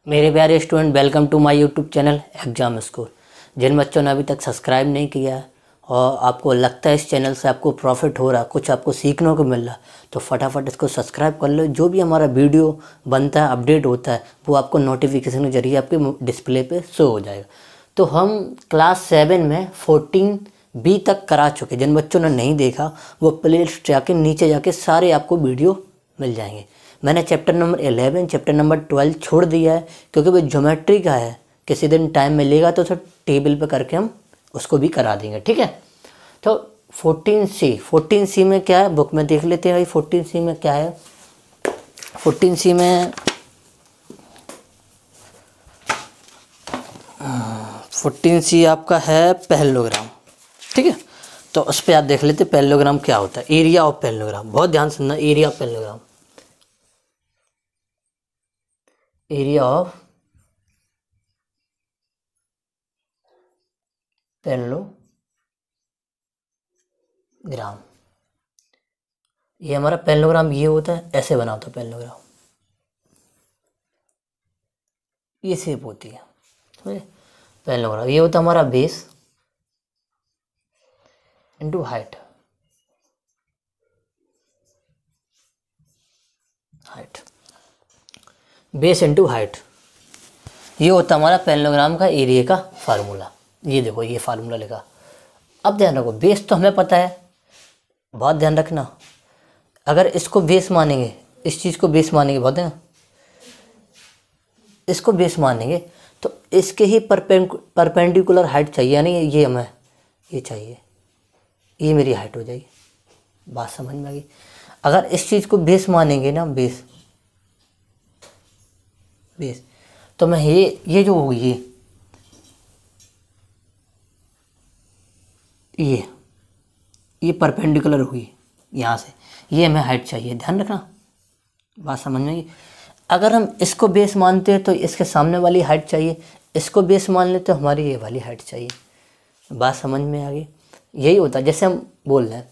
मेरे प्यारे student, welcome to my YouTube channel exam score. जिन बच्चों ने अभी तक सब्सक्राइब नहीं किया है और आपको लगता है इस चैनल से आपको प्रॉफिट हो रहा, कुछ आपको सीखने को मिल रहा, तो फटाफट इसको सब्सक्राइब कर लो। जो भी हमारा वीडियो बनता है, अपडेट होता है, वो आपको नोटिफिकेशन के जरिए आपके डिस्प्ले पे शो हो जाएगा। तो हम क्लास 7 में 14B तक करा चुके। जिन बच्चों ने नहीं देखा वो प्ले लिस्ट जाके नीचे जाके सारे आपको वीडियो मिल जाएंगे। मैंने चैप्टर नंबर 11, चैप्टर नंबर 12 छोड़ दिया है क्योंकि वो ज्योमेट्री का है। किसी दिन टाइम मिलेगा तो सर टेबल पे करके हम उसको भी करा देंगे, ठीक है। तो 14C में क्या है, बुक में देख लेते हैं भाई। 14C में क्या है? 14C में 14C आपका है पैरेललोग्राम, ठीक है। तो उस पर आप देख लेते हैं पैरेललोग्राम क्या होता है। एरिया ऑफ पैरेललोग्राम, बहुत ध्यान से सुनना। Area of parallelogram, area of parallelogram, ये हमारा पैरेललोग्राम ये होता है, ऐसे बना होता है पैरेललोग्राम, ये शेप होती है, समझे। पैरेललोग्राम ये होता है हमारा base into height, base into height, ये होता है हमारा पैरेललोग्राम का एरिया का फार्मूला। ये देखो, ये फार्मूला लिखा। अब ध्यान रखो, बेस तो हमें पता है, बहुत ध्यान रखना। अगर इसको बेस मानेंगे, इस चीज़ को बेस मानेंगे, बहुत है ना, इसको बेस मानेंगे तो इसके ही परपेंडिकुलर हाइट चाहिए, यानी ये हमें ये चाहिए, ये मेरी हाइट हो जाएगी। बात समझ में आ गई। अगर इस चीज़ को बेस मानेंगे ना, बेस तो मैं ये जो होगी, ये परपेंडिकुलर हुई यहाँ से, ये हमें हाइट चाहिए। ध्यान रखना, बात समझ में आई। अगर हम इसको बेस मानते हैं तो इसके सामने वाली हाइट चाहिए, इसको बेस मान लेते तो हमारी ये वाली हाइट चाहिए। बात समझ में आ गई। यही होता है, जैसे हम बोल रहे हैं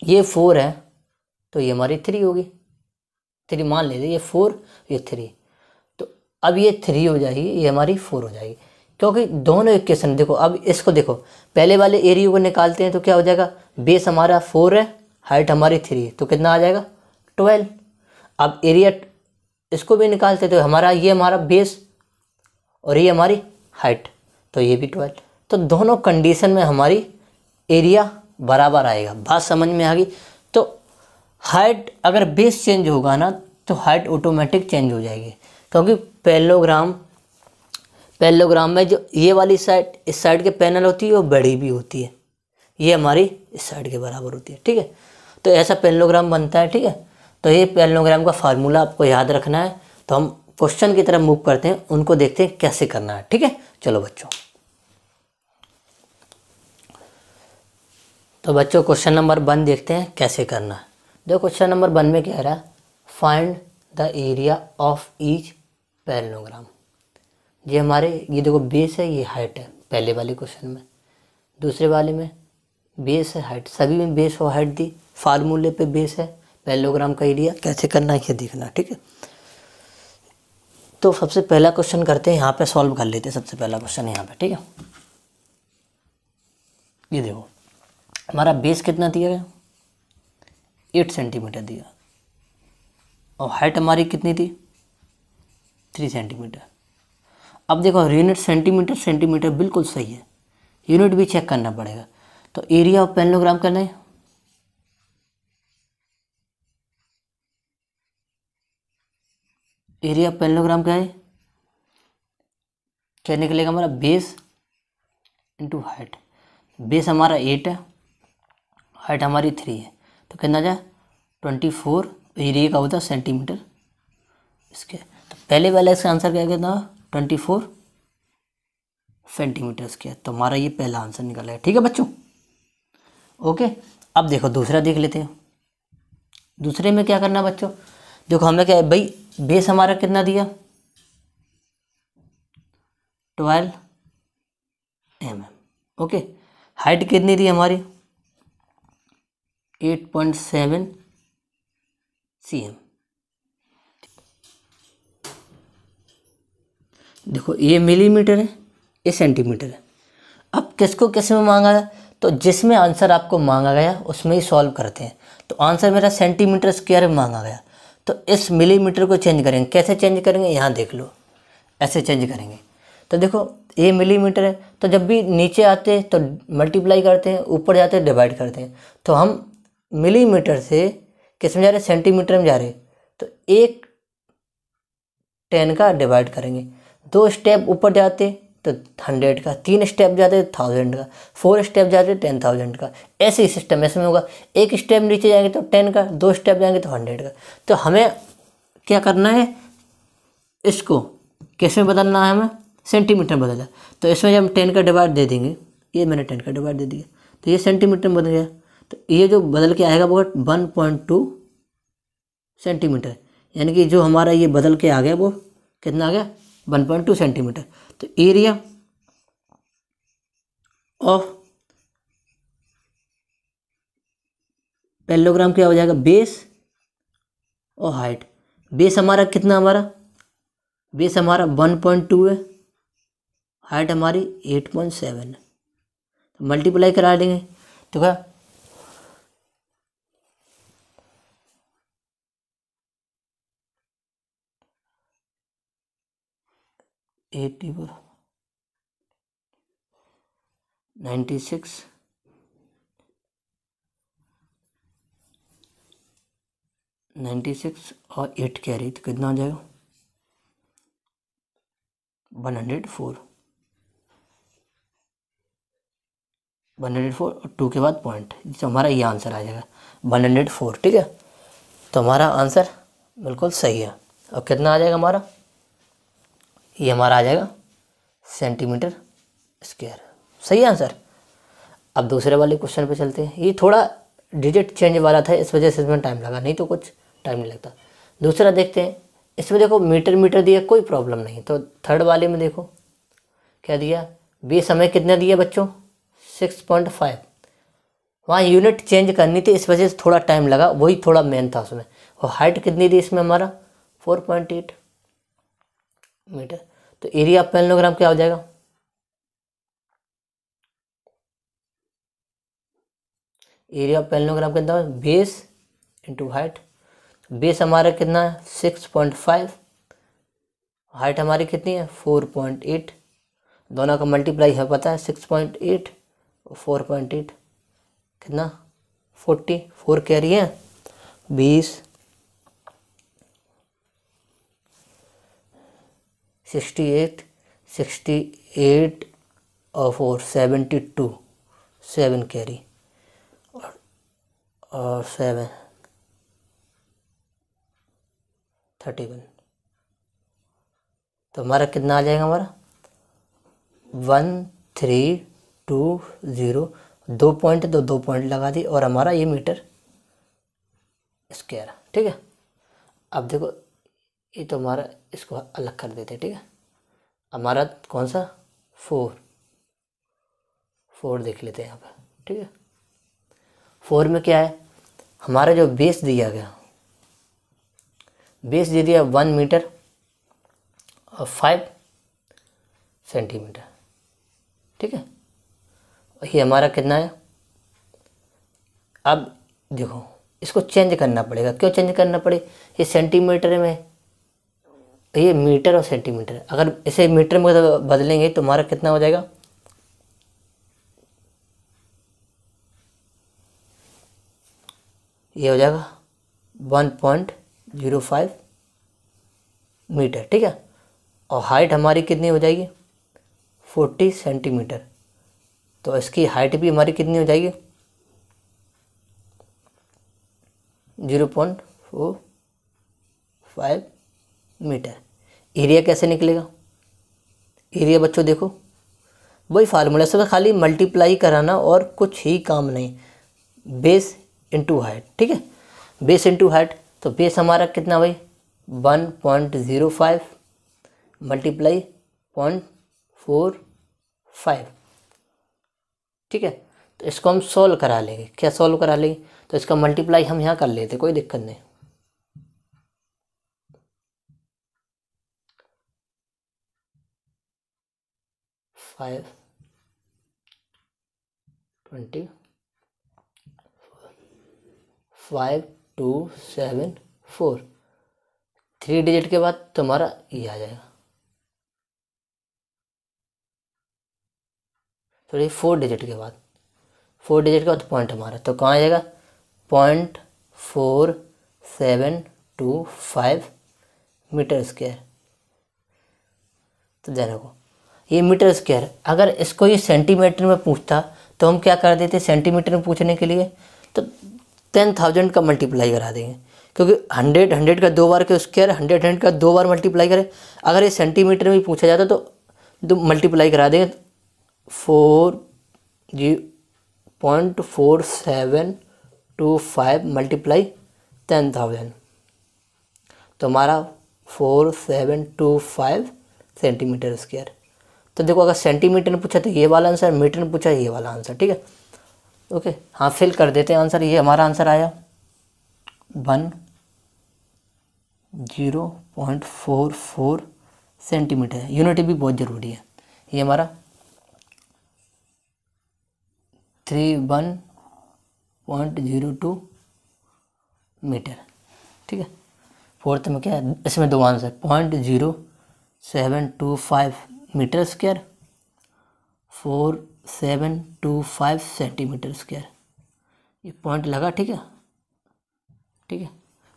ये 4 है तो ये हमारी 3 होगी। 3 मान लेते, ये 4, ये 3, तो अब ये 3 हो जाएगी, ये हमारी 4 हो जाएगी, क्योंकि दोनों इक्वेशन देखो। अब इसको देखो, पहले वाले एरिया को निकालते हैं तो क्या हो जाएगा, बेस हमारा 4 है, हाइट हमारी 3 है, तो कितना आ जाएगा 12। अब एरिया इसको भी निकालते तो हमारा ये हमारा बेस और ये हमारी हाइट, तो ये भी 12। तो दोनों कंडीशन में हमारी एरिया बराबर आएगा। बात समझ में आ गई। तो हाइट अगर बेस चेंज होगा ना तो हाइट ऑटोमेटिक चेंज हो जाएगी, क्योंकि पैरेललोग्राम में जो ये वाली साइड, इस साइड के पैनल होती है वो बड़ी भी होती है, ये हमारी इस साइड के बराबर होती है, ठीक है। तो ऐसा पैरेललोग्राम बनता है, ठीक है। तो ये पैरेललोग्राम का फार्मूला आपको याद रखना है। तो हम क्वेश्चन की तरफ मूव करते हैं, उनको देखते हैं कैसे करना है, ठीक है। चलो बच्चों, तो बच्चों क्वेश्चन नंबर 1 देखते हैं कैसे करना है। देखो क्वेश्चन नंबर 1 में कह रहा है find the area of each parallelogram. ये हमारे, ये देखो बेस है, ये हाइट है पहले वाले क्वेश्चन में। दूसरे वाले में बेस है, हाइट, सभी में बेस और हाइट दी। फार्मूले पे बेस है, पैरेललोग्राम का एरिया कैसे करना है ये देखना, ठीक है। तो सबसे पहला क्वेश्चन करते हैं, यहाँ पे सॉल्व कर लेते हैं। सबसे पहला क्वेश्चन यहाँ पे, ठीक है। ये देखो हमारा बेस कितना दिया गया, 8 सेंटीमीटर दिया, और हाइट हमारी कितनी थी, 3 सेंटीमीटर। अब देखो यूनिट सेंटीमीटर बिल्कुल सही है, यूनिट भी चेक करना पड़ेगा। तो एरिया ऑफ पैरेललोग्राम करना है, एरिया ऑफ पैरेललोग्राम क्या है, क्या निकलेगा हमारा, बेस इंटू हाइट। बेस हमारा 8 है, हाइट हमारी 3 है, तो कितना जाए 24। एरिया का होता है सेंटीमीटर इसके। तो पहले वाला इसका आंसर क्या कितना, 24 सेंटीमीटर स्क्वायर। तो हमारा ये पहला आंसर निकला है, ठीक है बच्चों, ओके। अब देखो दूसरा देख लेते हैं। दूसरे में क्या करना है बच्चों, देखो हमें क्या है भाई, बेस हमारा कितना दिया, 12 mm, ओके। हाइट कितनी थी हमारी, 8.7 cm। देखो ये मिलीमीटर है, ये सेंटीमीटर है। अब किसको किस में मांगा है, तो जिसमें आंसर आपको मांगा गया उसमें ही सॉल्व करते हैं। तो आंसर मेरा सेंटीमीटर स्क्वायर में मांगा गया, तो इस मिलीमीटर को चेंज करेंगे। कैसे चेंज करेंगे, यहाँ देख लो, ऐसे चेंज करेंगे। तो देखो ये मिलीमीटर है, तो जब भी नीचे आते हैं तो मल्टीप्लाई करते हैं, ऊपर जाते हैं डिवाइड करते हैं। तो हम मिलीमीटर से किस में जा रहे, सेंटीमीटर में जा रहे, तो एक 10 का डिवाइड करेंगे। 2 स्टेप ऊपर जाते तो 100 का, 3 स्टेप जाते 1000 का, 4 स्टेप जाते 10,000 का। ऐसे ही सिस्टम इसमें होगा। एक स्टेप नीचे जाएंगे तो 10 का, 2 स्टेप जाएंगे तो 100 का। तो हमें क्या करना है, इसको किस में बदलना है, हमें सेंटीमीटर में बदलना। तो इसमें जब हम 10 का डिवाइड दे देंगे, ये मैंने 10 का डिवाइड दे दिया, तो ये सेंटीमीटर में बदल गया। तो ये जो बदल के आएगा वो 1.2 सेंटीमीटर, यानी कि जो हमारा ये बदल के आ गया वो कितना आ गया, 1.2 सेंटीमीटर। तो एरिया ऑफ पैरेललोग्राम क्या हो जाएगा, बेस और हाइट। बेस हमारा कितना, हमारा बेस हमारा 1.2 है, हाइट हमारी 8.7 है। तो मल्टीप्लाई करा देंगे तो क्या, 84 96 96 और 8 कैरी, तो कितना आ जाएगा 104 और 2 के बाद पॉइंट, जिससे हमारा ये आंसर आ जाएगा 104। ठीक है, तो हमारा आंसर बिल्कुल सही है। और कितना आ जाएगा हमारा, ये हमारा आ जाएगा सेंटीमीटर स्क्वायर। सही आंसर। अब दूसरे वाले क्वेश्चन पे चलते हैं। ये थोड़ा डिजिट चेंज वाला था, इस वजह से इसमें टाइम लगा, नहीं तो कुछ टाइम नहीं लगता। दूसरा देखते हैं। इसमें देखो मीटर मीटर दिया, कोई प्रॉब्लम नहीं। तो थर्ड वाले में देखो क्या दिया, बेस हमें कितना दिया बच्चों, 6.5। वहाँ यूनिट चेंज करनी थी, इस वजह से थोड़ा टाइम लगा, वही थोड़ा मेन था उसमें। और हाइट कितनी थी इसमें हमारा 4.8 मीटर। तो एरिया ऑफ पैरेललोग्राम क्या हो जाएगा, एरिया ऑफ पैरेललोग्राम कितना है, बेस इंटू हाइट। बेस हमारा कितना है 6.5, हाइट हमारी कितनी है 4.8। दोनों का मल्टीप्लाई है पता है, 6.8 और 4.8 कितना 44 कैरी है, 20 68 और 4 72, 7 कैरी और 7 31। तो हमारा कितना आ जाएगा, हमारा 1320। 2 पॉइंट तो 2 पॉइंट लगा दी, और हमारा ये मीटर स्क्वायर। ठीक है, अब देखो ये तो हमारा, इसको अलग कर देते हैं। ठीक है, हमारा कौन सा 4 देख लेते हैं यहाँ पर। ठीक है, 4 में क्या है, हमारा जो बेस दिया गया, बेस दे दिया 1 मीटर और 5 सेंटीमीटर। ठीक है, ये हमारा कितना है। अब देखो इसको चेंज करना पड़ेगा। क्यों चेंज करना पड़े, ये सेंटीमीटर में, ये मीटर और सेंटीमीटर। अगर इसे मीटर में बदलेंगे तो हमारा कितना हो जाएगा, ये हो जाएगा 1.05 मीटर। ठीक है, और हाइट हमारी कितनी हो जाएगी 40 सेंटीमीटर। तो इसकी हाइट भी हमारी कितनी हो जाएगी 0.45 मीटर। एरिया कैसे निकलेगा, एरिया बच्चों देखो वही फार्मूला, सब खाली मल्टीप्लाई कराना और कुछ ही काम नहीं, बेस इंटू हाइट। ठीक है, बेस इंटू हाइट। तो बेस हमारा कितना भाई 1.05 मल्टीप्लाई 0.45। ठीक है, तो इसको हम सॉल्व करा लेंगे। क्या सॉल्व करा लेंगे, तो इसका मल्टीप्लाई हम यहाँ कर लेते, कोई दिक्कत नहीं। 5 20 5 2 7 4 3 डिजिट के बाद तुम्हारा ये आ जाएगा, सॉरी 4 डिजिट के बाद, 4 डिजिट के बाद पॉइंट हमारा, तो कहाँ आ जाएगा 0.4725 मीटर स्क्वायर। तो ध्यान रखो ये मीटर स्क्वायर, अगर इसको ये सेंटीमीटर में पूछता तो हम क्या कर देते, सेंटीमीटर में पूछने के लिए तो 10,000 का मल्टीप्लाई करा देंगे, क्योंकि 100 का 2 बार के स्क्वायर, 100 का 2 बार मल्टीप्लाई करें। अगर ये सेंटीमीटर में पूछा जाता तो मल्टीप्लाई करा देंगे 0.4725 मल्टीप्लाई 10,000, तो हमारा 4725 सेंटीमीटर स्क्वायर। तो देखो अगर सेंटीमीटर में पूछा तो ये वाला आंसर, मीटर में पूछा ये वाला आंसर, ठीक है। ओके हाँ फिल कर देते हैं आंसर। ये हमारा आंसर आया 10.44 सेंटीमीटर। यूनिट भी बहुत ज़रूरी है। ये हमारा 31.02 मीटर, ठीक है। फोर्थ में क्या है, इसमें दो answer 0.0725 metre square, 4725 centimetre square, ये पॉइंट लगा, ठीक है, ठीक है।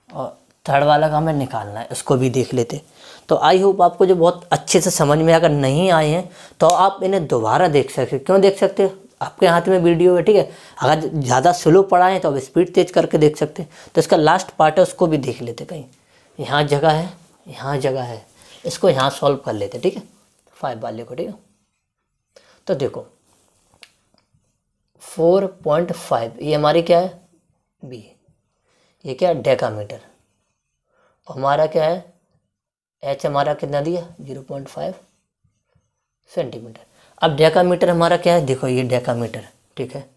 और थर्ड वाला का हमें निकालना है, इसको भी देख लेते। तो आई होप आपको जो बहुत अच्छे से समझ में, अगर नहीं आए हैं तो आप इन्हें दोबारा देख सकते। क्यों देख सकते हो, आपके हाथ में वीडियो है, ठीक है। अगर ज़्यादा स्लो पढ़ा है तो आप स्पीड तेज करके देख सकते हैं। तो इसका लास्ट पार्ट है, उसको भी देख लेते। कहीं यहाँ जगह है, यहाँ जगह है, इसको यहाँ सॉल्व कर लेते, ठीक है, 5 वाले को, ठीक है। तो देखो 4.5 ये हमारी क्या है बी, ये क्या है डेकामीटर, और हमारा क्या है एच, हमारा कितना दिया 0.5 सेंटीमीटर। अब डेकामीटर हमारा क्या है, देखो ये डेकामीटर, ठीक है।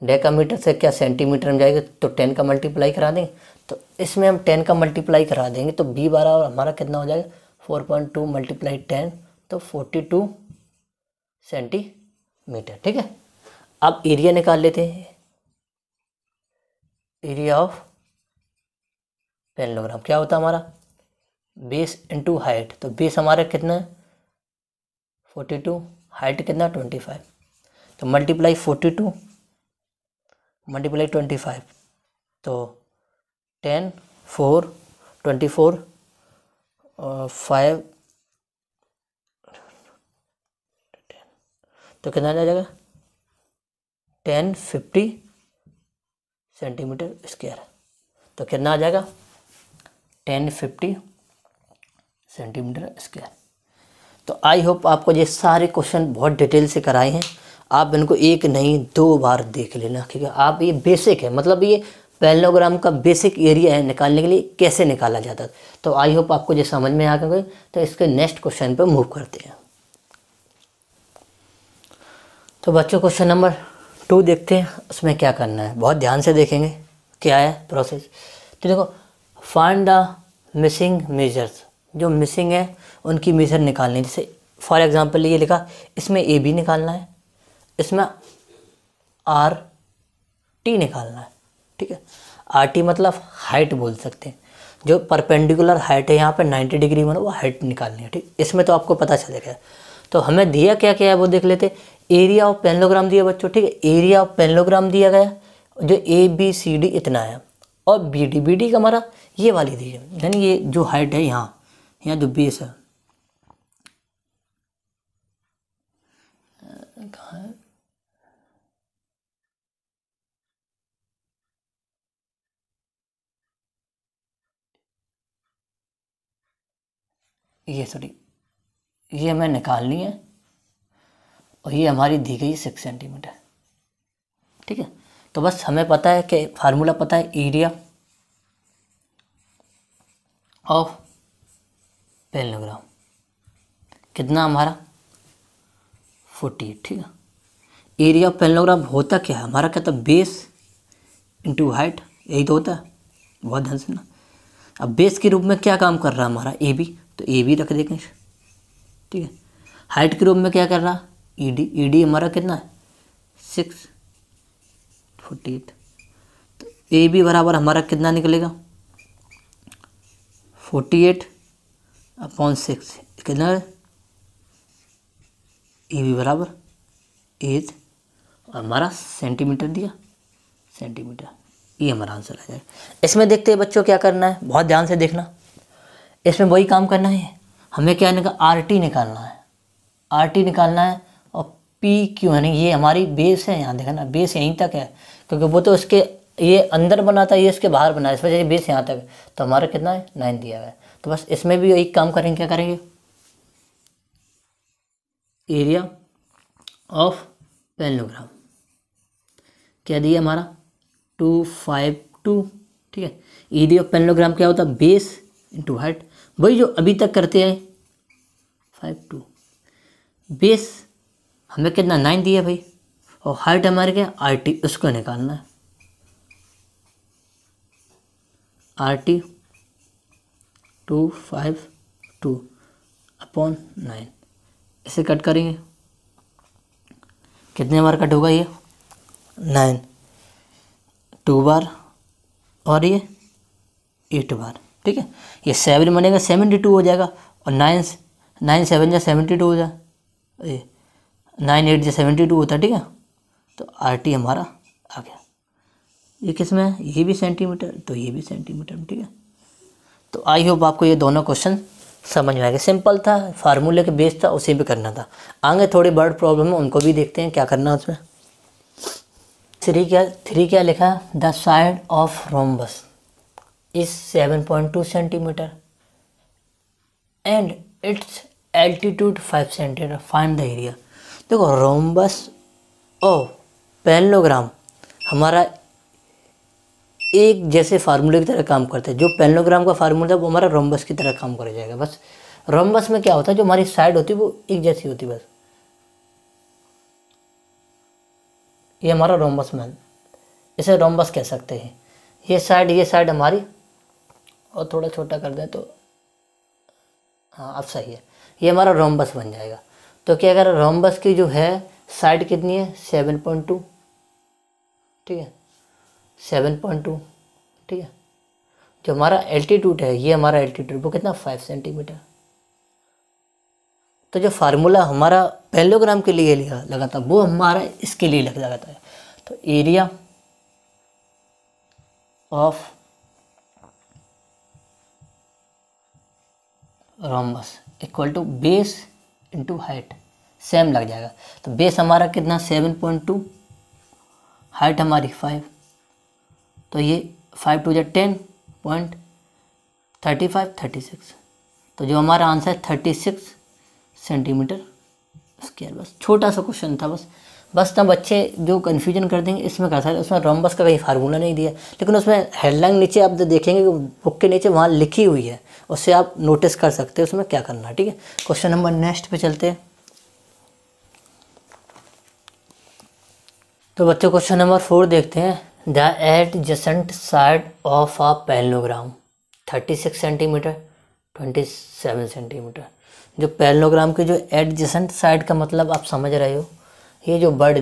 डेकामीटर से क्या सेंटीमीटर में जाएगा तो 10 का मल्टीप्लाई करा देंगे, तो इसमें हम 10 का मल्टीप्लाई करा देंगे तो बी बराबर हमारा कितना हो जाएगा 4.2 मल्टीप्लाई 10, तो 42 सेंटीमीटर, ठीक है। अब एरिया निकाल लेते हैं, एरिया ऑफ पैरेललोग्राम क्या होता है हमारा बेस इंटू हाइट। तो बेस हमारा कितना है 42, हाइट कितना 25, तो मल्टीप्लाई 42 मल्टीप्लाई 25, तो 10 4 24 और 5, तो कितना आ जाएगा 1050 सेंटीमीटर स्क्वायर। तो कितना आ जाएगा 1050 सेंटीमीटर स्क्वायर। तो आई होप आपको ये सारे क्वेश्चन बहुत डिटेल से कराए हैं। आप इनको एक नहीं 2 बार देख लेना, ठीक है। आप ये बेसिक है, मतलब ये पैरेललोग्राम का बेसिक एरिया है, निकालने के लिए कैसे निकाला जाता है। तो आई होप आपको ये समझ में आ गए। तो इसके नेक्स्ट क्वेश्चन पे मूव करते हैं। तो बच्चों क्वेश्चन नंबर 2 देखते हैं, उसमें क्या करना है, बहुत ध्यान से देखेंगे क्या है प्रोसेस। तो देखो फाइंड द मिसिंग मेजर्स, जो मिसिंग है उनकी मेजर निकालनी है। जैसे फॉर एग्जांपल ये लिखा, इसमें ए बी निकालना है, इसमें आर टी निकालना है, ठीक है। आर टी मतलब हाइट बोल सकते हैं, जो परपेंडिकुलर हाइट है यहाँ पे 90 डिग्री में, वो हाइट निकालनी है, ठीक। इसमें तो आपको पता चलेगा। तो हमें दिया क्या क्या है वो देख लेते। एरिया ऑफ पैरेललोग्राम दिया बच्चों, ठीक है। एरिया ऑफ पैरेललोग्राम दिया गया, जो ए बी सी डी इतना है, और बी डी का हमारा ये वाली दी है, यानी ये जो हाइट है यहाँ जो बेस है, कहाँ है, ये सॉरी ये हमें निकालनी है, और ये हमारी दी गई 6 सेंटीमीटर, ठीक है। तो बस हमें पता है कि फार्मूला पता है, एरिया ऑफ पैरेललोग्राम कितना हमारा 48, ठीक है। एरिया ऑफ पैरेललोग्राम होता क्या है हमारा, क्या था बेस इंटू हाइट, यही तो होता है, बहुत ध्यान से ना। अब बेस के रूप में क्या काम कर रहा है हमारा ए बी, तो ए बी रख देंगे, ठीक है। हाइट के रूप में क्या कर रहा ईडी हमारा कितना है 648। तो ए बी बराबर हमारा कितना निकलेगा 48/6 कितना है। ए बी बराबर 8 हमारा सेंटीमीटर दिया, सेंटीमीटर। ये हमारा आंसर आ जाएगा। इसमें देखते हैं बच्चों क्या करना है, बहुत ध्यान से देखना। इसमें वही काम करना है, हमें क्या आर टी निकालना है, आर टी निकालना है। और पी क्यू है ना, ये हमारी बेस है, यहाँ देखना बेस यहीं तक है, क्योंकि वो तो इसके ये अंदर बना था, ये इसके बाहर बना है, इस वजह से बेस यहाँ तक है। तो हमारा कितना है 9 दिया हुआ है। तो बस इसमें भी एक काम करेंगे, क्या करेंगे, एरिया ऑफ पैरेललोग्राम क्या दिया हमारा 252। ठीक है, एरिया ऑफ पैरेललोग्राम क्या होता है, बेस इंटू हाइट, वही जो अभी तक करते हैं 52। बेस हमें कितना 9 दिया भाई, और हाइट हमारे क्या आर टी, उसको निकालना है। आर टी 252/9, इसे कट करेंगे, कितने बार कट होगा ये 9, 2 बार और ये 8 बार। ठीक है, ये 7 बनेगा 72 हो जाएगा, और 9 7 या 72 हो जाए, 9 8 या 72 होता है। ठीक है, तो आर टी हमारा आ गया। ये किस में है, ये भी सेंटीमीटर, तो ये भी सेंटीमीटर में। ठीक है, तो आई होप आपको ये दोनों क्वेश्चन समझ में आएगा। सिंपल था, फार्मूले के बेस था, उसी पे करना था। आगे थोड़ी बर्ड प्रॉब्लम है, उनको भी देखते हैं क्या करना है उसमें। 3 क्या लिखा, the side of rhombus is 7.2 centimetre and it's altitude 5 centimetre, find the area. देखो रोम्बस और पैरेललोग्राम हमारा एक जैसे फार्मूले की तरह काम करते हैं। जो पैरेललोग्राम का फार्मूला है वो हमारा रोम्बस की तरह काम कर जाएगा। बस रोम्बस में क्या होता है, जो हमारी साइड होती है वो एक जैसी होती है, बस ये हमारा रोम्बस में, इसे रोम्बस कह सकते हैं। ये साइड हमारी, और थोड़ा छोटा कर दें तो हाँ अब सही है, ये हमारा रोम्बस बन जाएगा। तो क्या अगर रोम्बस की जो है साइड कितनी है 7.2, ठीक है 7.2, ठीक है। जो हमारा एल्टीट्यूड है, ये हमारा एल्टीट्यूड वो कितना 5 सेंटीमीटर। तो जो फार्मूला हमारा पैरेललोग्राम के लिए लगा था वो हमारा इसके लिए लगा था। तो area of rhombus equal to base into height, same लग जाएगा। तो बेस हमारा कितना 7.2, हाइट हमारी 5, तो ये 5 2 10.35 36। तो जो हमारा आंसर है 36 सेंटीमीटर स्क्वायर। बस छोटा सा क्वेश्चन था, बस ना बच्चे जो कन्फ्यूजन कर देंगे इसमें कर सकते। उसमें रोम्बस का कहीं फार्मूला नहीं दिया, लेकिन उसमें हेडलाइन नीचे आप देखेंगे कि बुक के नीचे वहाँ लिखी हुई है, उससे आप नोटिस कर सकते हैं उसमें क्या करना है। ठीक है, क्वेश्चन नंबर नेक्स्ट पे चलते हैं। तो बच्चों क्वेश्चन नंबर 4 देखते हैं। The adjacent side of a parallelogram 36 centimetre 27 centimetre. जो पैरेललोग्राम के जो एडजेसेंट साइड का मतलब आप समझ रहे हो, ये जो बढ़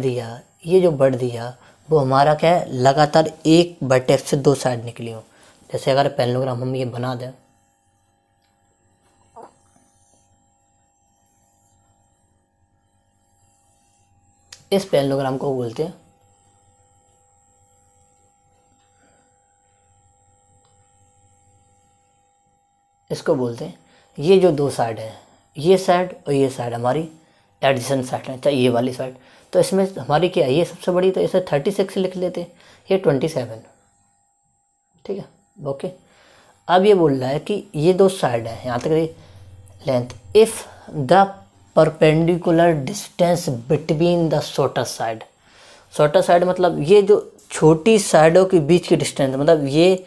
दिया वो हमारा क्या है, लगातार एक वर्टेक्स से 2 साइड निकली हो। जैसे अगर पैरेललोग्राम हम ये बना दें, इस पैरेललोग्राम को बोलते हैं ये जो 2 साइड है, ये साइड और ये साइड हमारी एडजेसेंट साइड है, चाहे ये वाली साइड। तो इसमें हमारी क्या है, ये सबसे बड़ी, तो इसे 36 लिख लेते, ये 27। ठीक है, ओके। अब ये बोल रहा है कि ये 2 साइड है, यहाँ तक length, if the perpendicular distance between the shorter side मतलब ये जो छोटी साइडों के बीच की डिस्टेंस, मतलब ये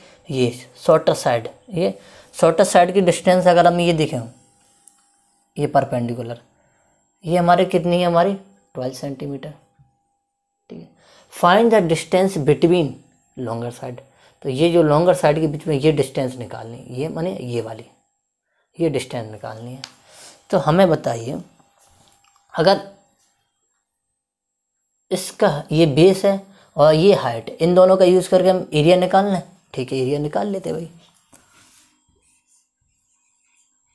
शॉर्टर साइड, ये शॉर्टर साइड की डिस्टेंस अगर हम ये देखें, ये परपेंडिकुलर, ये हमारे कितनी है, हमारी 12 सेंटीमीटर। ठीक है, find the distance between longer side. तो ये जो लॉन्गर साइड के बीच में ये डिस्टेंस निकालनी, ये माने ये वाली, ये डिस्टेंस निकालनी है। तो हमें बताइए, अगर इसका ये बेस है और ये हाइट, इन दोनों का यूज़ करके हम एरिया निकालना है। ठीक है, एरिया निकाल लेते हैं भाई।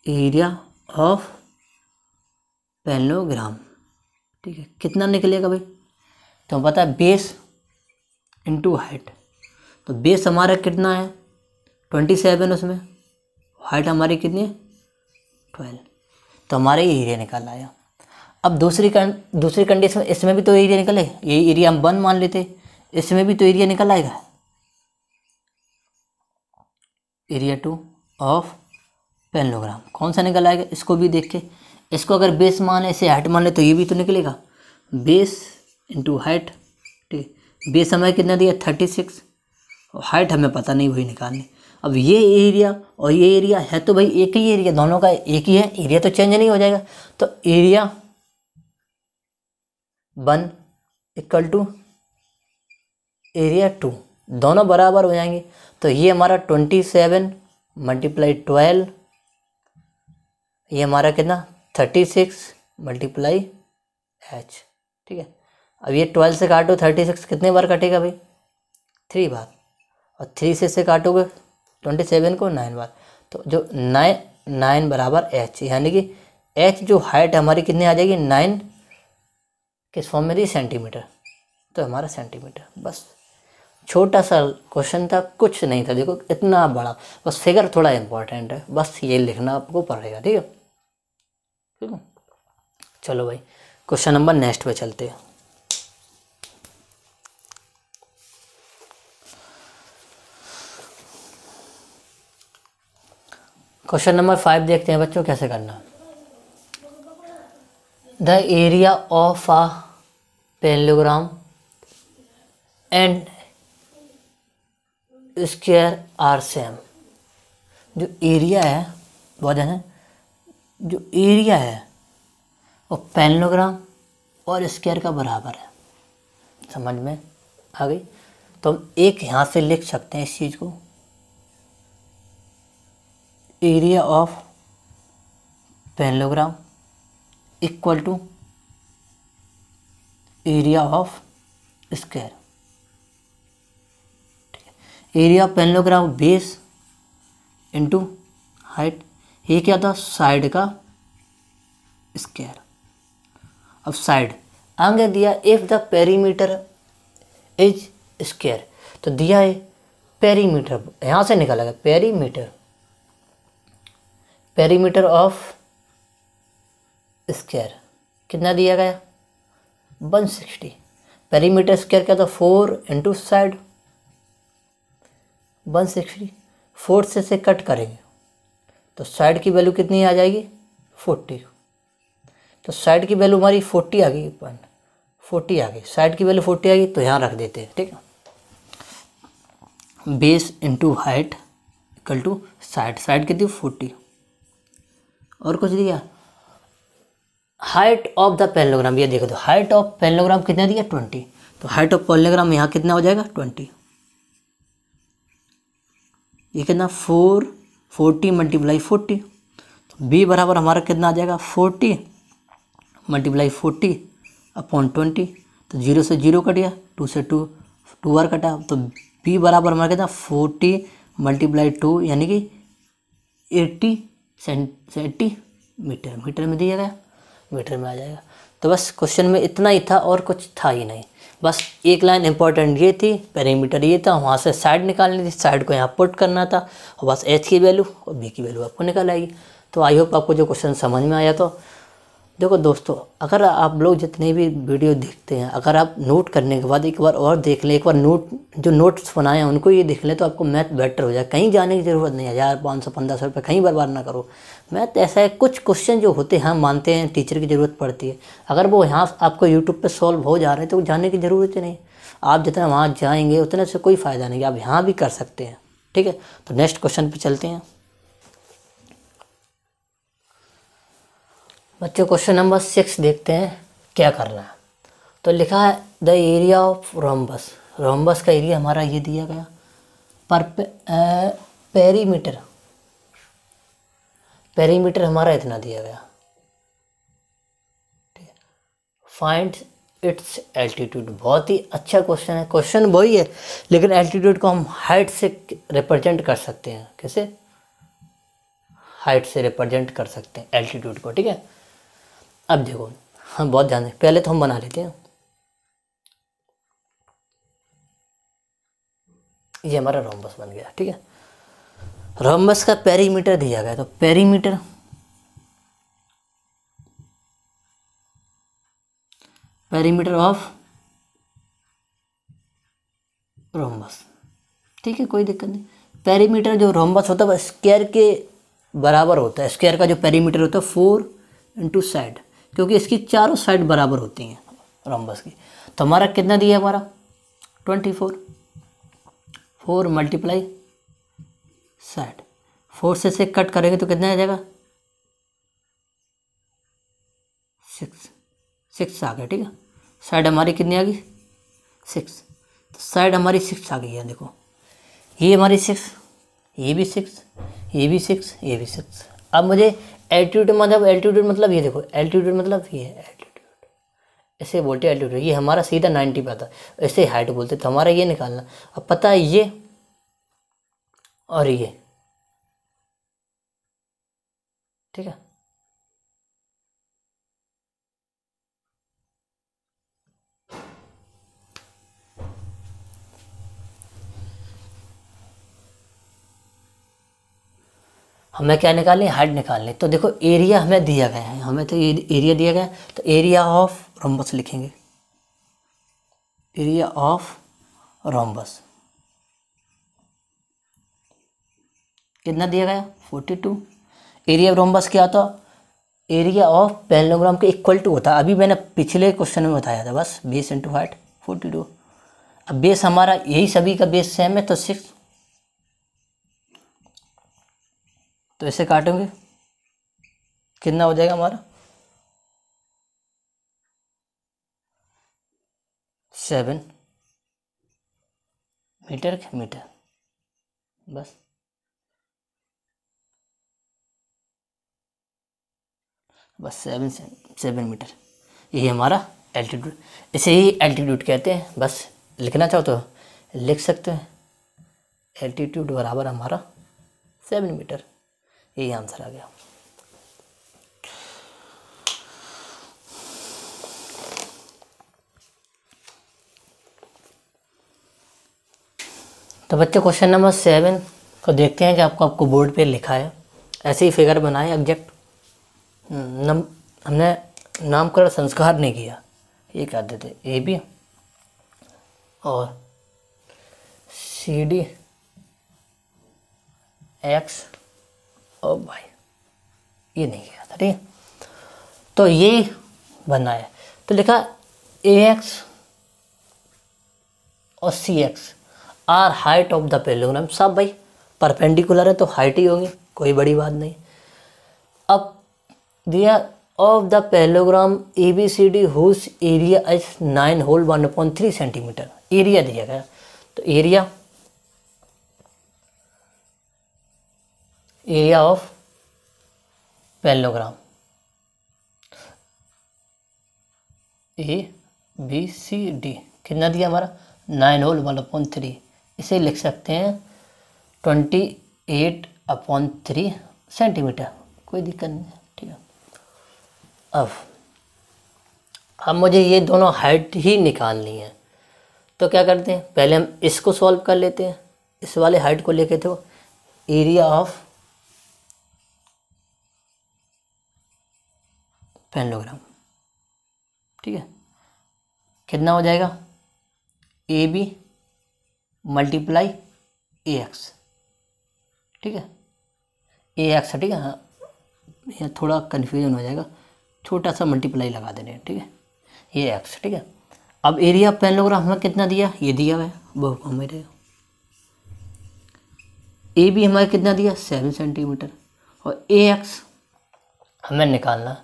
एरिया ऑफ पैरेललोग्राम, ठीक है, कितना निकलेगा भाई? तो पता है बेस इंटू हाइट। तो बेस हमारा कितना है 27, उसमें हाइट हमारी कितनी है 12, तो हमारा ये एरिया निकाल आया। अब दूसरी कंडीशन, इसमें भी तो एरिया निकले, ये एरिया हम 1 मान लेते, इसमें भी तो एरिया निकल आएगा, एरिया 2 ऑफ पैरेललोग्राम। कौन सा निकल आएगा इसको भी देख के, इसको अगर बेस मान है, इसे हाइट मान ले, तो ये भी तो निकलेगा बेस इंटू हाइट। ठीक, बेस हमें कितना दिया 36, और हाइट हमें पता नहीं, वही निकालनी। अब ये एरिया और ये एरिया है तो भाई एक ही एरिया, दोनों का एक ही है, एरिया तो चेंज नहीं हो जाएगा। तो एरिया 1 इक्वल टू एरिया 2, दोनों बराबर हो जाएंगे। तो ये हमारा 27 मल्टीप्लाई 12, ये हमारा कितना 36 मल्टीप्लाई h। ठीक है, अब ये 12 से काटो 36 कितने बार कटेगा भाई 3 बार, और 3 से काटोगे 27 को 9 बार, तो जो 9 बराबर h, यानी कि h जो हाइट हमारी कितनी आ जाएगी 9, किस फॉर्म में दी सेंटीमीटर, तो हमारा सेंटीमीटर। बस छोटा सा क्वेश्चन था, कुछ नहीं था, देखो इतना बड़ा, बस फिगर थोड़ा इम्पोर्टेंट है, बस ये लिखना आपको पड़ेगा। ठीक है, ठीक है, चलो भाई क्वेश्चन नंबर नेक्स्ट पे चलते हैं। क्वेश्चन नंबर 5 देखते हैं बच्चों कैसे करना। The area of a parallelogram and square are same. जो एरिया है बहुत है, जो एरिया है वो पैरेललोग्राम और स्क्वायर का बराबर है। समझ में आ गई? तो हम एक यहाँ से लिख सकते हैं इस चीज़ को, area of parallelogram equal to area of square. Area of parallelogram base into height, ये क्या था साइड का स्क्वायर। अब साइड आगे दिया if the perimeter is square, तो दिया है पेरीमीटर, यहाँ से निकाला गया पेरीमीटर ऑफ स्क्वायर कितना दिया गया 160। पेरीमीटर स्क्वायर क्या था 4 इंटू साइड 160, 4 से कट करेंगे तो साइड की वैल्यू कितनी आ जाएगी 40। तो साइड की वैल्यू हमारी 40 आ गई, 40 आ गई, साइड की वैल्यू 40 आ गई, तो यहाँ रख देते हैं। ठीक है, base into height equal to side कितनी 40, और कुछ दिया हाइट ऑफ द पैरेललोग्राम। ये देखो तो हाइट ऑफ पैरेललोग्राम कितना दिया 20, तो हाइट ऑफ पैरेललोग्राम यहाँ कितना हो जाएगा 20, ये कितना 40 मल्टीप्लाई 40, तो बी बराबर हमारा कितना आ जाएगा 40 मल्टीप्लाई 40 अपॉन 20, तो 0 से 0 कट गया, 2 से 2 बार कटा, तो बी बराबर हमारा कितना 40 मल्टीप्लाई 2 यानी कि 80 मीटर में दिया गया, मीटर में आ जाएगा। तो बस क्वेश्चन में इतना ही था और कुछ था ही नहीं, बस एक लाइन इंपॉर्टेंट ये थी, पेरीमीटर ये था, वहाँ से साइड निकालनी थी, साइड को यहाँ पुट करना था, और बस एच की वैल्यू और बी की वैल्यू आपको निकल आएगी। तो आई होप आपको जो क्वेश्चन समझ में आया। तो देखो दोस्तों, अगर आप लोग जितने भी वीडियो देखते हैं, अगर आप नोट करने के बाद एक बार और देख लें, एक बार जो नोट्स बनाए हैं उनको ये देख लें, तो आपको मैथ बेटर हो जाए, कहीं जाने की ज़रूरत नहीं है, 1000 500 1500 रुपये कहीं बर्बाद ना करो। मैथ ऐसा है, कुछ क्वेश्चन जो होते हैं हम मानते हैं टीचर की ज़रूरत पड़ती है, अगर वो यहाँ आपको यूट्यूब पर सॉल्व हो जा रहे हैं तो जाने की ज़रूरत ही नहीं, आप जितना वहाँ जाएंगे उतने से कोई फ़ायदा नहीं, आप यहाँ भी कर सकते हैं। ठीक है, तो नेक्स्ट क्वेश्चन पर चलते हैं बच्चों। क्वेश्चन नंबर 6 देखते हैं क्या करना है। तो लिखा है the area of rhombus, rhombus का एरिया हमारा ये दिया गया, पर पेरीमीटर हमारा इतना दिया गया। ठीक है, फाइंड इट्स एल्टीट्यूड। बहुत ही अच्छा क्वेश्चन है, क्वेश्चन वही है लेकिन एल्टीट्यूड को हम हाइट से रिप्रेजेंट कर सकते हैं। कैसे? हाइट से रिप्रेजेंट कर सकते हैं एल्टीट्यूड को, ठीक है। अब देखो हम बहुत ध्यान दें, पहले तो हम बना लेते हैं। ये हमारा रोम्बस बन गया, ठीक है। रोम्बस का पेरीमीटर दिया गया, तो पेरीमीटर ऑफ रोम्बस, ठीक है, कोई दिक्कत नहीं। पेरीमीटर जो रोम्बस होता है वह स्क्वायर के बराबर होता है। स्क्वायर का जो पेरीमीटर होता है 4 इंटू साइड, क्योंकि इसकी चारों साइड बराबर होती हैं रोम्बस की। तो हमारा कितना दिया है? हमारा 24। 4 मल्टीप्लाई साइड, 4 से 6 कट करेंगे तो कितना आ जाएगा? 6 आ गया, ठीक है। साइड हमारी कितनी आ गई? 6। तो साइड हमारी 6 आ गई है। देखो ये हमारी 6, ये भी 6, ये भी 6, ये भी 6। अब मुझे एल्टीट्यूड मतलब ये देखो, एल्टीट्यूड मतलब ये एल्टीट्यूड, ऐसे बोलते हैं एल्टीट्यूड। ये हमारा सीधा 90 पे आता है, ऐसे हाइट बोलते। तो हमारा ये निकालना। अब पता है ये और ये, ठीक है। हमें क्या निकालनी? हाइट निकालनी। तो देखो एरिया हमें दिया गया है, हमें तो ये एरिया दिया गया है, तो एरिया ऑफ रोम्बस लिखेंगे। एरिया ऑफ रोम्बस कितना दिया गया? 42। एरिया ऑफ रोम्बस क्या होता? एरिया ऑफ पैरेललोग्राम के इक्वल टू होता है। अभी मैंने पिछले क्वेश्चन में बताया था, बस बेस इंटू हाइट 42। अब बेस हमारा यही सभी का बेस सेम है, तो 6। तो इसे काटेंगे, कितना हो जाएगा हमारा? 7 मीटर के मीटर, बस 7 मीटर। ये हमारा एल्टीट्यूड, इसे ही एल्टीट्यूड कहते हैं। बस लिखना चाहो तो लिख सकते हैं, एल्टीट्यूड बराबर हमारा 7 मीटर। यही आंसर आ गया। तो बच्चे क्वेश्चन नंबर 7 को देखते हैं कि आपको बोर्ड पे लिखा है। ऐसे ही फिगर बनाए एग्जैक्ट। हमने नामकरण संस्कार नहीं किया, ये कह देते ए बी और सी डी एक्स और वाई, ये नहीं किया था, ठीक है। तो ये बनाया, तो लिखा ए एक्स और C X R height of the parallelogram. सब भाई परपेंडिकुलर है तो हाइट ही होगी, कोई बड़ी बात नहीं। अब दिया of the parallelogram A B C D whose area is 9 whole 1/3 centimetre. Area दिया गया, तो area of parallelogram A B C D कितना दिया हमारा? 9 होल 1/3। इसे लिख सकते हैं 28/3 सेंटीमीटर, कोई दिक्कत नहीं, ठीक है। अब मुझे ये दोनों हाइट ही निकालनी है, तो क्या करते हैं? पहले हम इसको सॉल्व कर लेते हैं। इस वाले हाइट को लेके तो एरिया ऑफ पैरेललोग्राम, ठीक है, कितना हो जाएगा? A B multiply A X, ठीक है, ए एक्स, ठीक है। हाँ, यह थोड़ा कन्फ्यूजन हो जाएगा, छोटा सा मल्टीप्लाई लगा देने, ठीक है, ये एक्स, ठीक है। अब एरिया पैरेललोग्राम हमें कितना दिया? ये दिया हुआ है, वो हमें ए बी हमारे कितना दिया? 7 सेंटीमीटर, और ए एक्स हमें निकालना,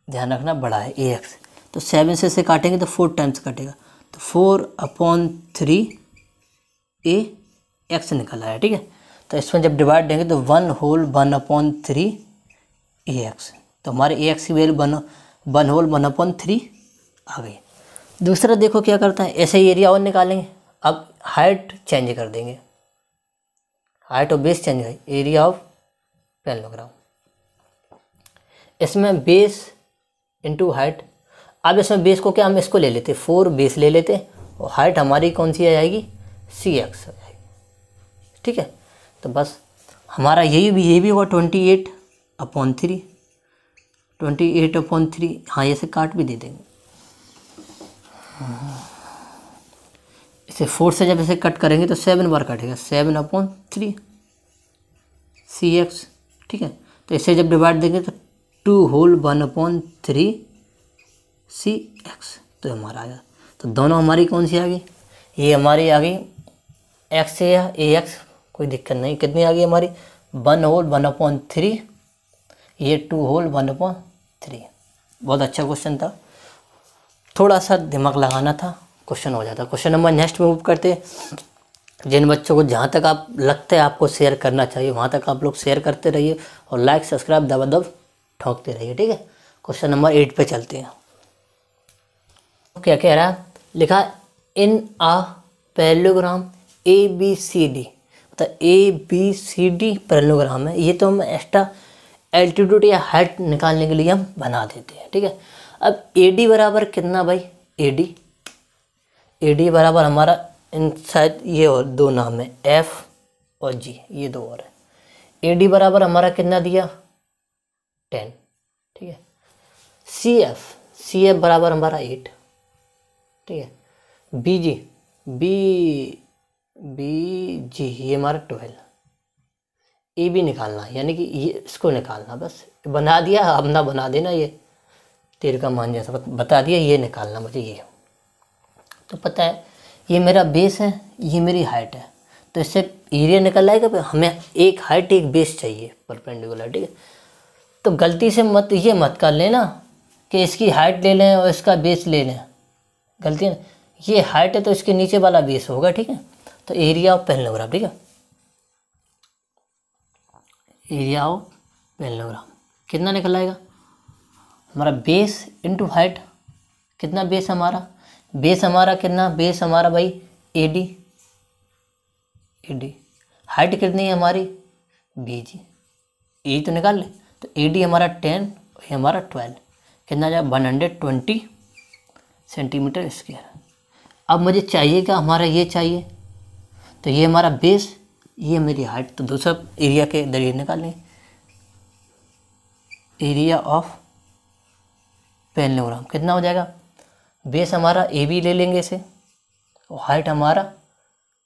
ध्यान रखना बड़ा है ए एक्स। तो 7 से काटेंगे तो 4 टाइम्स कटेगा, तो 4/3 ए एक्स निकल आया, ठीक है। तो इसमें जब डिवाइड देंगे तो 1 होल 1/3 ए एक्स। तो हमारे ए एक्स की वैल्यू 1 होल 1/3 आ गई। दूसरा देखो क्या करता है, ऐसे ही एरिया और निकालेंगे। अब हाइट चेंज कर देंगे, हाइट और बेस चेंज है, एरिया ऑफ पैरेललोग्राम। इसमें बेस इंटू हाइट। अब इसमें बेस को क्या, हम इसको ले लेते 4 बेस ले लेते, और हाइट हमारी कौन सी आ जाएगी, CX आ जाएगी। ठीक है, तो बस हमारा ये भी होगा 28/3, 28/3। हाँ, ऐसे काट भी दे देंगे। इसे 4 से जब इसे कट करेंगे तो 7 बार कटेगा, 7/3 CX। ठीक है, तो इसे जब डिवाइड देंगे तो 2 होल 1/3 CX, तो हमारा आ गया। तो दोनों हमारी कौन सी आ गई, ये हमारी आ गई X से या AX, कोई दिक्कत नहीं। कितनी आ गई हमारी, 1 होल 1/3, ये 2 होल 1/3। बहुत अच्छा क्वेश्चन था, थोड़ा सा दिमाग लगाना था, क्वेश्चन हो जाता। क्वेश्चन नंबर नेक्स्ट में मूव करते हैं। जिन बच्चों को जहाँ तक आप लगता है आपको शेयर करना चाहिए वहाँ तक आप लोग शेयर करते रहिए, और लाइक सब्सक्राइब दबादब ठोकते रहिए। ठीक है, क्वेश्चन नंबर 8 पे चलते हैं। क्या कह रहा है, लिखा इन आ पैरेललोग्राम ABCD, मतलब ABCD पैरेललोग्राम है। ये तो हम एक्स्ट्रा एल्टीट्यूड या हाइट निकालने के लिए हम बना देते हैं। ठीक है, अब AD बराबर कितना भाई, AD बराबर हमारा इन शायद ये और दो नाम है, F और G, ये दो और है। AD बराबर हमारा कितना दिया, 10। ठीक है, CF बराबर हमारा 8। ठीक है, BG ये हमारा 12। AB निकालना, यानी कि ये इसको निकालना, बस बना दिया, अब ना बना देना, ये तीर का मान जैसा बता दिया, ये निकालना मुझे। ये तो पता है, ये मेरा बेस है, ये मेरी हाइट है, तो इससे एरिया निकल आएगा। हमें एक हाइट एक बेस चाहिए परपेंडिकुलर। ठीक है, तो गलती से ये मत कर लेना कि इसकी हाइट ले लें और इसका बेस ले लें, गलती है। ये हाइट है तो इसके नीचे वाला बेस होगा। ठीक है, तो एरिया ऑफ पैरेललोग्राम। ठीक है, एरिया ऑफ पैरेललोग्राम कितना निकल आएगा हमारा, बेस इंटू हाइट। कितना बेस हमारा, बेस हमारा कितना, बेस हमारा भाई AD, हाइट कितनी है हमारी BG, ये तो निकाल ले। तो AD हमारा 10, ये हमारा 12, कितना जाए 120 सेंटीमीटर स्क्वायर। अब मुझे चाहिए क्या, हमारा ये चाहिए, तो ये हमारा बेस, ये मेरी हाइट, तो दूसरा एरिया के जरिए निकाल लें। एरिया ऑफ पैरेललोग्राम कितना हो जाएगा, बेस हमारा AB ले लेंगे इसे, और हाइट हमारा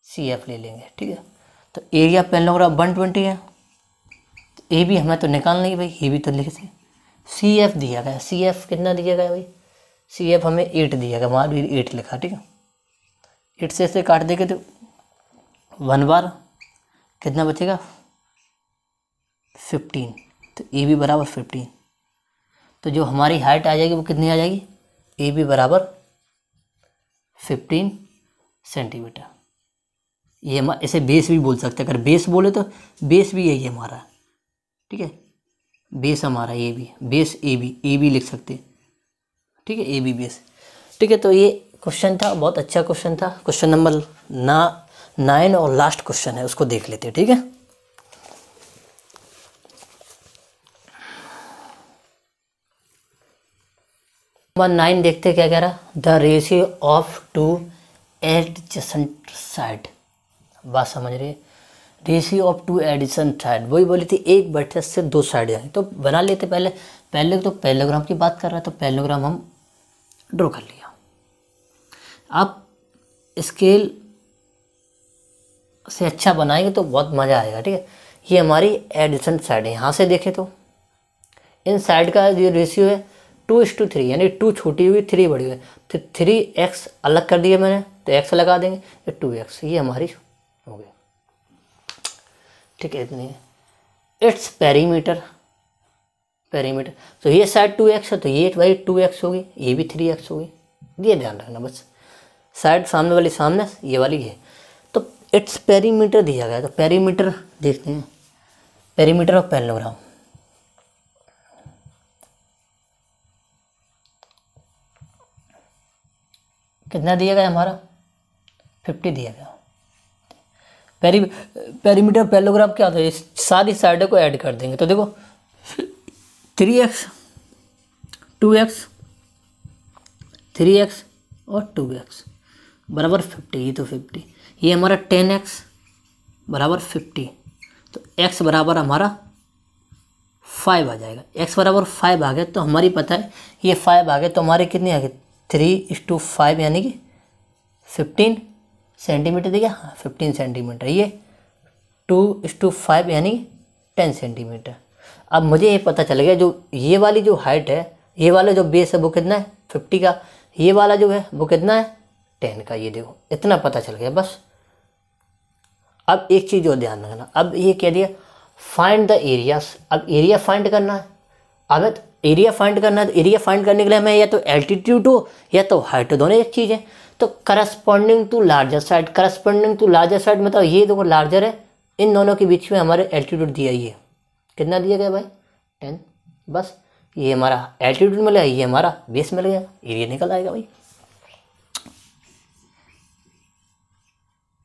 CF ले लेंगे। ठीक है, तो एरिया पैरेललोग्राम 120 है, AB हमें तो निकालना ही भाई, AB तो लिखे। CF दिया गया, CF कितना दिया गया भाई, CF हमें 8 दिया गया, वहाँ भी 8 लिखा। ठीक है, 8 से इसे काट देंगे तो 1 बार कितना बचेगा 15, तो AB बराबर 15। तो जो हमारी हाइट आ जाएगी वो कितनी आ जाएगी, AB बराबर 15 सेंटीमीटर। ये हम इसे बेस भी बोल सकते हैं, अगर बेस बोले तो बेस भी यही हमारा। ठीक है, बेस हमारा AB, बेस AB लिख सकते हैं। ठीक है, AB बेस। ठीक है, तो ये क्वेश्चन था, बहुत अच्छा क्वेश्चन था। क्वेश्चन नंबर 9 और लास्ट क्वेश्चन है, उसको देख लेते हैं। ठीक है, नंबर 9 देखते क्या कह रहा, the ratio of 2 adjacent side. बात समझ रहे, रेशियो ऑफ 2 एडजेसेंट साइड, वही बोली थी एक वर्टेक्स से 2 साइड जाएंगे। तो बना लेते पहले तो पैरेललोग्राम की बात कर रहा है, तो पैरेललोग्राम हम ड्रॉ कर लिया। आप स्केल से अच्छा बनाएंगे तो बहुत मज़ा आएगा। ठीक है, ये हमारी एडजेसेंट साइड है, यहाँ से देखें तो इन साइड का जो रेशियो है 2:3, यानी 2 छोटी हुई 3 बड़ी हुई, तो 3x अलग कर दिया मैंने, तो x लगा देंगे, तो 2x, ये हमारी हो गई। ठीक है, इतनी है। इट्स पेरीमीटर, तो ये साइड 2x है, तो ये भाई 2x होगी, ये भी 3x होगी, ये ध्यान रखना बस। साइड सामने वाली सामने, ये वाली है, तो इट्स पेरीमीटर दिया गया। तो पेरीमीटर देखते हैं, पेरीमीटर ऑफ पैरेललोग्राम। कितना दिया गया हमारा 50 दिया गया। पेरीमीटर पैरेललोग्राम क्या होता है, इस सारी साइडों को ऐड कर देंगे तो देखो 3x 2x 3x और 2x बराबर 50, ये तो 50, ये हमारा 10x बराबर 50, तो x बराबर हमारा 5 आ जाएगा। x बराबर 5 आ गया तो हमारी पता है ये 5 आ गया तो हमारे कितने आ गए 3:5 यानी कि 15 सेंटीमीटर दिया, हाँ 15 सेंटीमीटर। ये 2:5 यानी 10 सेंटीमीटर। अब मुझे ये पता चल गया जो ये वाली जो हाइट है, ये वाला जो बेस है वो कितना है 50 का, ये वाला जो है वो कितना है 10 का। ये देखो इतना पता चल गया बस। अब एक चीज़ और ध्यान रखना, अब ये कह दिया फाइंड द एरियाज, अब एरिया फाइंड करना है। अब एरिया फाइंड करना है तो एरिया फाइंड करने के लिए हमें या तो एल्टीट्यूड हो या तो हाइट हो, दोनों एक चीज़ है। तो corresponding to larger side, corresponding to larger side मतलब ये देखो लार्जर है, इन दोनों के बीच में हमारे एल्टीट्यूड दिया, ये कितना दिया गया भाई 10, बस ये हमारा एल्टीट्यूड मिल गया, ये हमारा बेस मिल गया, एरिया निकल आएगा भाई।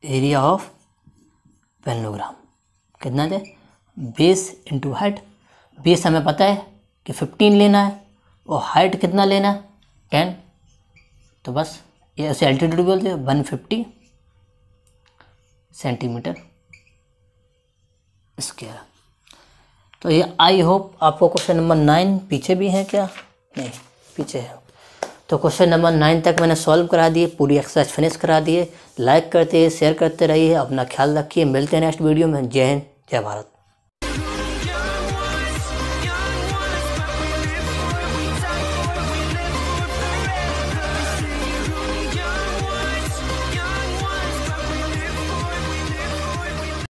एरिया ऑफ पैरेललोग्राम कितना दे, बेस इंटू हाइट। बेस हमें पता है कि 15 लेना है और हाइट कितना लेना है 10, तो बस ये ऐसे एल्टीट्यूड बोलते हैं 150 सेंटीमीटर स्क्वायर। तो ये आई होप आपको क्वेश्चन नंबर 9, पीछे भी है क्या, नहीं पीछे है, तो क्वेश्चन नंबर 9 तक मैंने सॉल्व करा दिए, पूरी एक्सरसाइज फिनिश करा दिए। लाइक करते शेयर करते रहिए, अपना ख्याल रखिए, मिलते हैं नेक्स्ट वीडियो में। जय हिंद जय भारत।